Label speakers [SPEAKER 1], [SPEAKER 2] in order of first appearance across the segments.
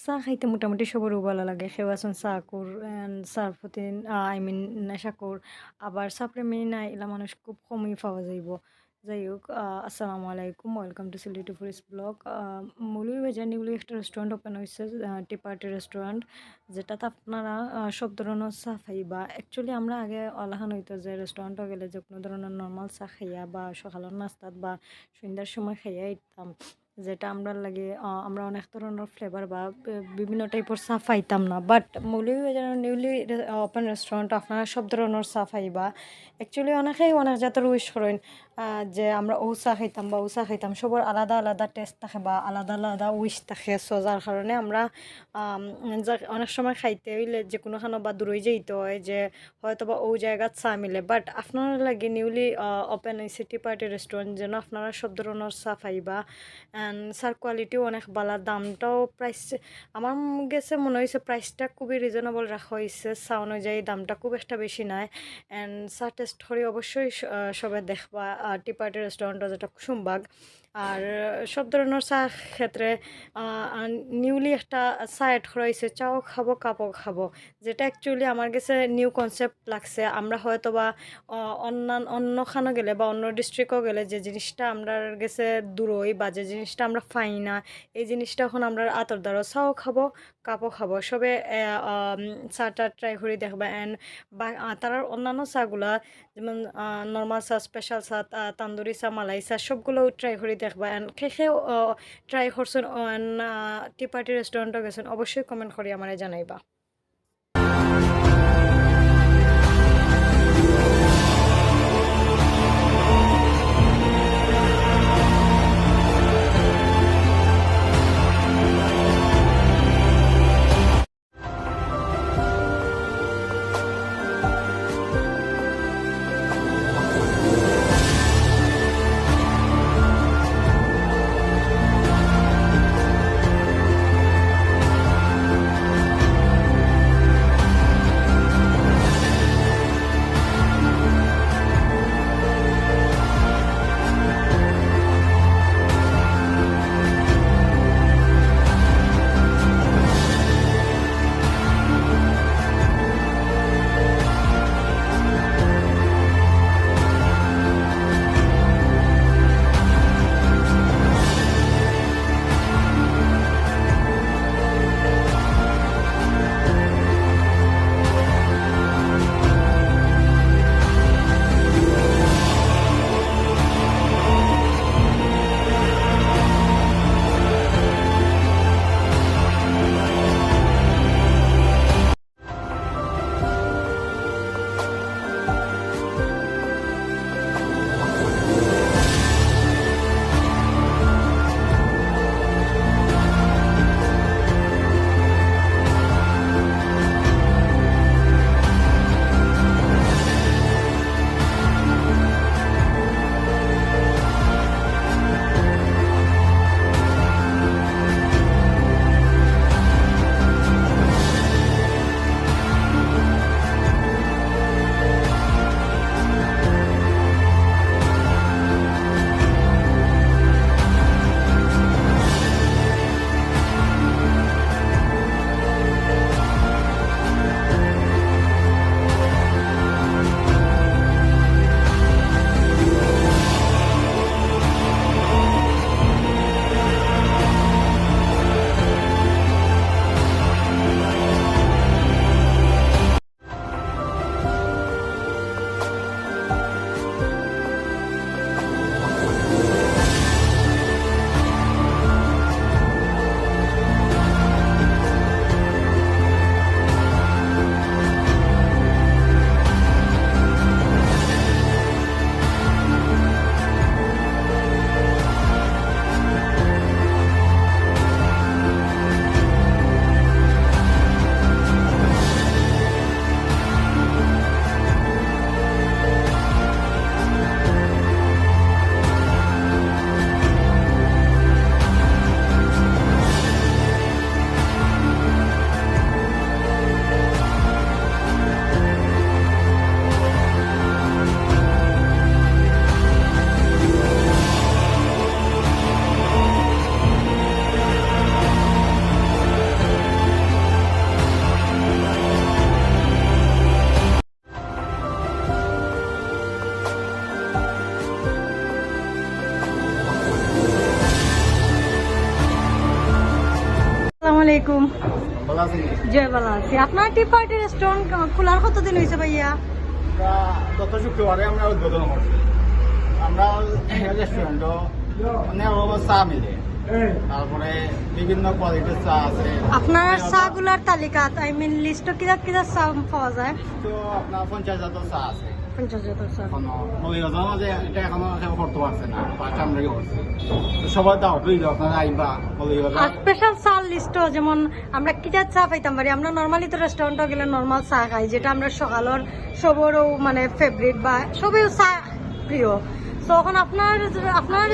[SPEAKER 1] চাহ খাইতে মোটামুটি সবারও ভালো লাগে। কেউ আছেন চাকুর চার প্রতি আই মিন নেশাখোর। আবার সাপ্লিমেন্ট না এলা মানুষ খুব কমই পাওয়া যাইব। যাই হোক আসসালামু আলাইকুম। ওয়েলকাম টু সিলেটি ফুরিস ব্লগ। মৌলভীবাজার নিউলি একটা রেস্টুরেন্ট ওপেন হইছে, টি পার্টি রেস্টুরেন্ট। যেটাতে আপনারা সব ধরনের চা খাইবা। অ্যাকচুয়ালি আমরা আগে অলাহান হইতো যে রেস্টুরেন্টে গেলে যে কোনো ধরনের নরমাল চা খাইয়া বা সকালের নাস্তাত বা সন্ধ্যার সময় খাইয়া আইতাম। যেটা আমরা লাগে আমরা অনেক ধরনের ফ্লেভার বা বিভিন্ন টাইপের চা পাইতাম না, but Moulvibazar newly open restaurant আপনারা সব ধরনের চা পাইবা। অ্যাকচুয়ালি অনেকেই অনেক জাতের উইশ করেন যে আমরা ও চা খাইতাম বা ও চা খাইতাম। সবার আলাদা আলাদা টেস্ট থাকে বা আলাদা আলাদা উইশ থাকে। সো যার কারণে আমরা অনেক সময় খাইতে হইলে যে কোনোখানো বা দূরই যেতে হয় যে হয়তো বা ও জায়গাত চা মিলে, বাট আপনারা লাগে নিউলি ওপেন এই সিটি পার্টি রেস্টুরেন্ট যেন আপনারা সব ধরনের চা পাইবা। অ্যান্ড স্যার কোয়ালিটিও অনেক ভালো, দামটাও প্রাইস আমার গেছে মনে হয়েছে প্রাইসটা খুবই রিজনেবল রাখা হয়েছে। চা অনুযায়ী দামটা খুব একটা বেশি নয়। অ্যান্ড চা টেস্ট করে অবশ্যই সবাই দেখবা টি পার্টি রেস্টুরেন্টটা, যেটা কুসুমবাগ। আর সব ধরনের চা ক্ষেত্রে নিউলি একটা চা এড করা হয়েছে, চাও খাবো কাপও খাবো, যেটা অ্যাকচুয়ালি আমার কাছে নিউ কনসেপ্ট লাগছে। আমরা হয়তো বা অন্য খানো গেলে বা অন্য ডিস্ট্রিক্টও গেলে যে জিনিসটা আমরা গেছে দূরই বা যে জিনিসটা আমরা পাই না, এই জিনিসটা এখন আমরা আতর দ্বারা চাও খাবো কাপও খাবো সবে চাটা ট্রাই করে দেখবা। অ্যান্ড বা তার অন্যান্য চাগুলা যেমন নর্মাল চা, স্পেশাল চা, তান্দুরি চা, মালাই চা সবগুলোও ট্রাই করে দেখবা। অ্যান্ড খেয়েও ট্রাই করছেন অ্যান্ড টি পার্টি রেস্টুরেন্টও গেছেন, অবশ্যই কমেন্ট করে আমারে জানাইবা। আলাইকুম। জয় ভালো আছি। আপনার টি পার্টি রেস্টুরেন্ট খোলার কতদিন হয়েছে ভাইয়া?
[SPEAKER 2] গত শুক্রবারে আমরা উদ্বোধন করছি। আমরা রেস্টুরেন্ট অনেক রকমের চা মিলে, তারপরে বিভিন্ন কোয়ালিটির চা আছে।
[SPEAKER 1] আপনার চাগুলার তালিকা লিস্ট কিরা কিরা চা পাওয়া যায়?
[SPEAKER 2] তো আপনার 50 জাতের চা আছে।
[SPEAKER 1] 50 জাতের চা।
[SPEAKER 2] মৌলভীবাজার মাঝে এটা এখনো কেউ করতে পারছে না, পাঁচ আমরা করছি। তো সবার দাও তুই আপনারা আইবা মৌলভীবাজার।
[SPEAKER 1] স্পেশাল চা লিস্ট যেমন আমরা কিটা চা পাইতাম পারি। আমরা নর্মালি তো রেস্টুরেন্টে গেলে নর্মাল চা খাই, যেটা আমরা সকালের সবরও মানে ফেভারিট বা সবই চা প্রিয়। তো এখন আপনার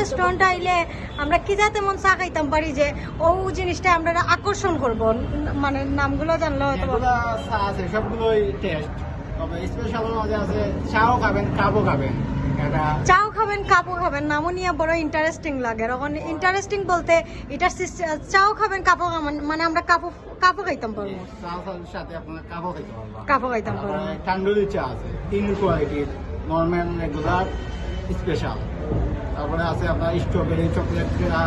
[SPEAKER 1] রেস্টুরেন্টে আইলে আমরা কি যা তেমন চা খাইতাম পারি যে ও জিনিসটা আমরা আকর্ষণ করবো, মানে নামগুলো জানলে হয়তো।
[SPEAKER 2] চা আছে সবগুলোই টেস্ট, তবে স্পেশালের মধ্যে আছে চাও খাবেন কাপও খাবেন।
[SPEAKER 1] চাও খাবেন কাপও খাবেন, নামও নিয়ে বড় ইন্টারেস্টিং লাগে। এখন ইন্টারেস্টিং বলতে এটা চাও খাবেন কাপও খাবেন, মানে আমরা কাপও খাইতাম পারবো।
[SPEAKER 2] চার সাথে আপনার কাপও খাইতে পারবো।
[SPEAKER 1] কাপও খাইতাম পারবো।
[SPEAKER 2] তান্দুরি চা আছে 3 কোয়ালিটির, নর্মাল, রেগুলার, স্পেশাল। তারপরে আছে আপনার স্ট্রবেরি চকলেট চা,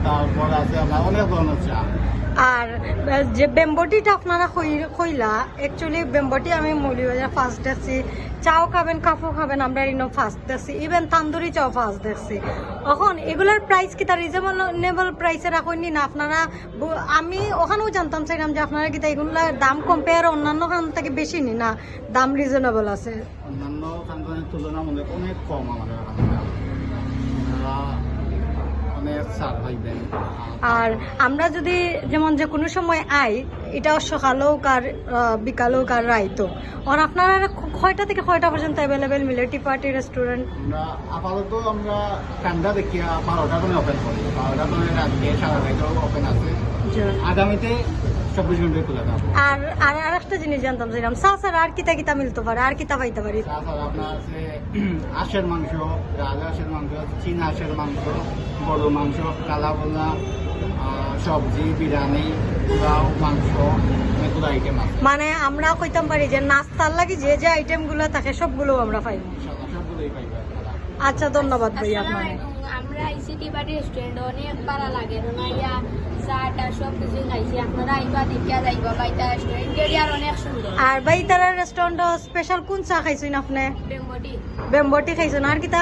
[SPEAKER 2] তারপরে আছে আপনার অনেক ধরনের চা।
[SPEAKER 1] আর যে বেম্বটিটা আপনারা কইলা, অ্যাকচুয়ালি বেম্বটি আমি মৌলভীবাজার ফার্স্ট দেখছি। চাও খাবেন কাপও খাবেন আমরা এনে ফার্স্ট দেখছি, ইভেন তান্দুরি চাও ফার্স্ট দেখছি। এখন এগুলোর প্রাইস কি তার রিজনেবল প্রাইসে রাখেননি না আপনারা? আমি ওখানেও জানতাম চাইলাম যে আপনারা কি এগুলোর দাম কম্পেয়ার অন্যান্য খান থেকে বেশি নি না, দাম রিজনেবল আছে?
[SPEAKER 2] অন্যান্য খানদানের তুলনামূলক অনেক কম আমাদের অনেক ছাড় পাইবেন।
[SPEAKER 1] আর আমরা যদি যেমন যে কোনো সময় আই, এটা সকালেও কার বিকালেও কার রাইতো, আর আপনারা কয়টা থেকে কয়টা পর্যন্ত অ্যাভেলেবেল মিলে টি পার্টি রেস্টুরেন্ট?
[SPEAKER 2] আমরা আপাতত আমরা ঠান্ডা দেখিয়া 12টা করে ওপেন করি, 12টা করে রাত্রে 9:30 ওপেন আছে। আগামীতে 24 ঘন্টায় খোলা থাকবে।
[SPEAKER 1] আর একটা জিনিস জানতাম চাইলাম, চা ছাড়া আর কিতা কিতা মিলতে পারে, আর কিতা পাইতে পারি?
[SPEAKER 2] চা ছাড়া আপনার আছে হাঁসের মাংস, রাজহাঁসের মাংস, চীন হাঁসের মাংস, গরুর মাংস, কালাভুনা, সবজি, বিরিয়ানি, পোলাও, মাংস, অনেকগুলো আইটেম আছে।
[SPEAKER 1] মানে আমরা কইতাম পারি যে নাস্তার লাগি যে যে আইটেম গুলো থাকে সবগুলো আমরা পাই।
[SPEAKER 2] সবগুলোই পাইবে।
[SPEAKER 1] আচ্ছা, ধন্যবাদ ভাইয়া আপনার।
[SPEAKER 3] আমরা আইসি টি পার্টি রেস্টুরেন্ট অনেক ভালো লাগে, নাইয়া চাটা সব কিছু খাইছি। আপনারা আইবা দেখিয়া যাইবা, বাইতা রেস্টুরেন্ট আর অনেক সুন্দর।
[SPEAKER 1] আর ভাই তারা রেস্টুরেন্ট স্পেশাল কোন চা খাইছেন আপনি? বেম্বটি খাইছেন, আর কিতা?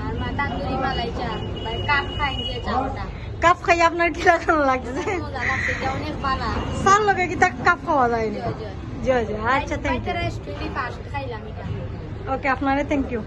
[SPEAKER 3] আর তান্দুরি মালাই চা, কাপ খাই যে চাটা।
[SPEAKER 1] কাপ খাই আপনার কি লাগানো লাগছে?
[SPEAKER 3] মজা লাগছে, এটা অনেক ভালো।
[SPEAKER 1] চার লগে কিতা কাপ খাওয়া যায় না? জি জি, আচ্ছা থ্যাংক ইউ।
[SPEAKER 3] রেস্টুরেন্টে ফার্স্ট খাইলাম এটা।
[SPEAKER 1] ওকে, আপনারে থ্যাংক ইউ।